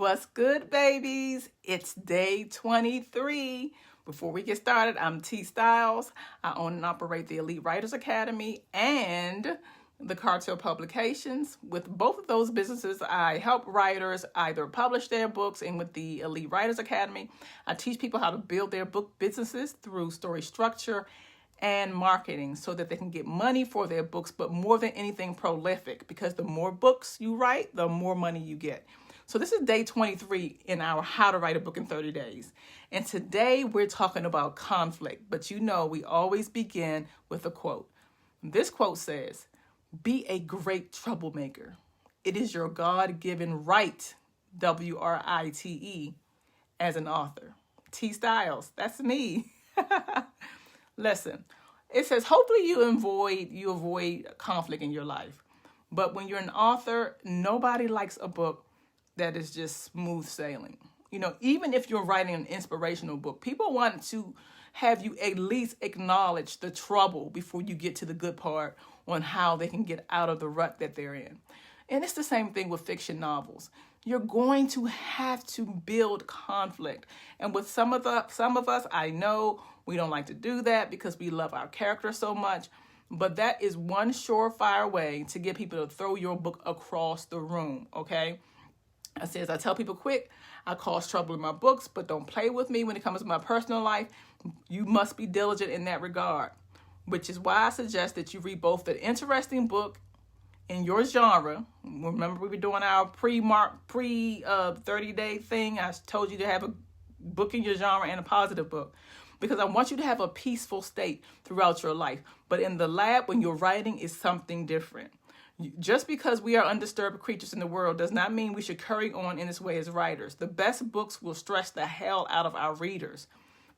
What's good, babies? It's day 23. Before we get started, I'm T Styles. I own and operate the Elite Writers Academy and the Cartel Publications. With both of those businesses, I help writers either publish their books, and with the Elite Writers Academy, I teach people how to build their book businesses through story structure and marketing so that they can get money for their books, but more than anything, prolific, because the more books you write, the more money you get. So this is day 23 in our How to Write a Book in 30 Days. And today we're talking about conflict, but you know we always begin with a quote. This quote says, "Be a great troublemaker. It is your God-given right, W-R-I-T-E, as an author." T Styles, that's me. Listen, it says, hopefully you avoid conflict in your life. But when you're an author, nobody likes a book that is just smooth sailing. You know, even if you're writing an inspirational book, people want to have you at least acknowledge the trouble before you get to the good part on how they can get out of the rut that they're in. And it's the same thing with fiction novels. You're going to have to build conflict. And with some of us, I know we don't like to do that because we love our character so much. But that is one surefire way to get people to throw your book across the room, okay? I tell people quick, I cause trouble in my books, but don't play with me when it comes to my personal life. You must be diligent in that regard, which is why I suggest that you read both the interesting book in your genre. Remember, we were doing our pre 30-day thing. I told you to have a book in your genre and a positive book, because I want you to have a peaceful state throughout your life. But in the lab, when you're writing, is something different. Just because we are undisturbed creatures in the world does not mean we should carry on in this way as writers. The best books will stress the hell out of our readers.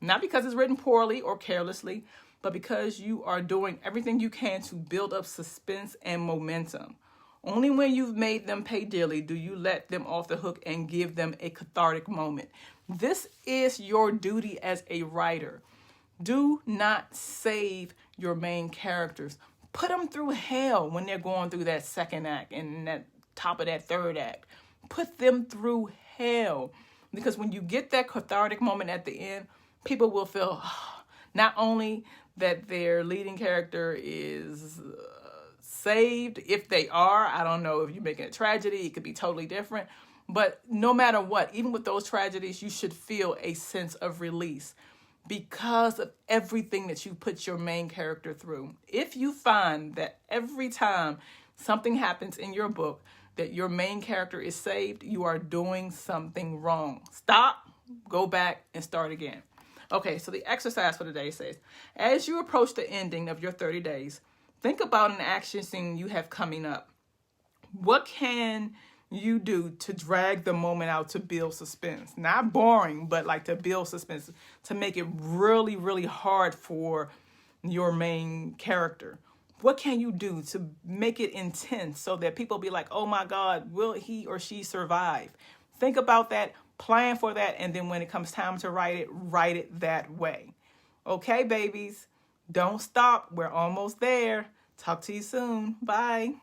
Not because it's written poorly or carelessly, but because you are doing everything you can to build up suspense and momentum. Only when you've made them pay dearly do you let them off the hook and give them a cathartic moment. This is your duty as a writer. Do not save your main characters. Put them through hell when they're going through that second act and that top of that third act. Put them through hell. Because when you get that cathartic moment at the end, people will feel not only that their leading character is saved, if they are, I don't know if you're making a tragedy, it could be totally different. But no matter what, even with those tragedies, you should feel a sense of release because of everything that you put your main character through. If you find that every time something happens in your book that your main character is saved, you are doing something wrong. Stop, go back, and start again. Okay, so the exercise for today says, as you approach the ending of your 30 days, think about an action scene you have coming up. What can you do to drag the moment out to build suspense? Not boring, but like to build suspense, to make it really, really hard for your main character. What can you do to make it intense so that people be like, oh my God, will he or she survive? Think about that, plan for that, and then when it comes time to write it that way. Okay, babies, don't stop. We're almost there. Talk to you soon. Bye.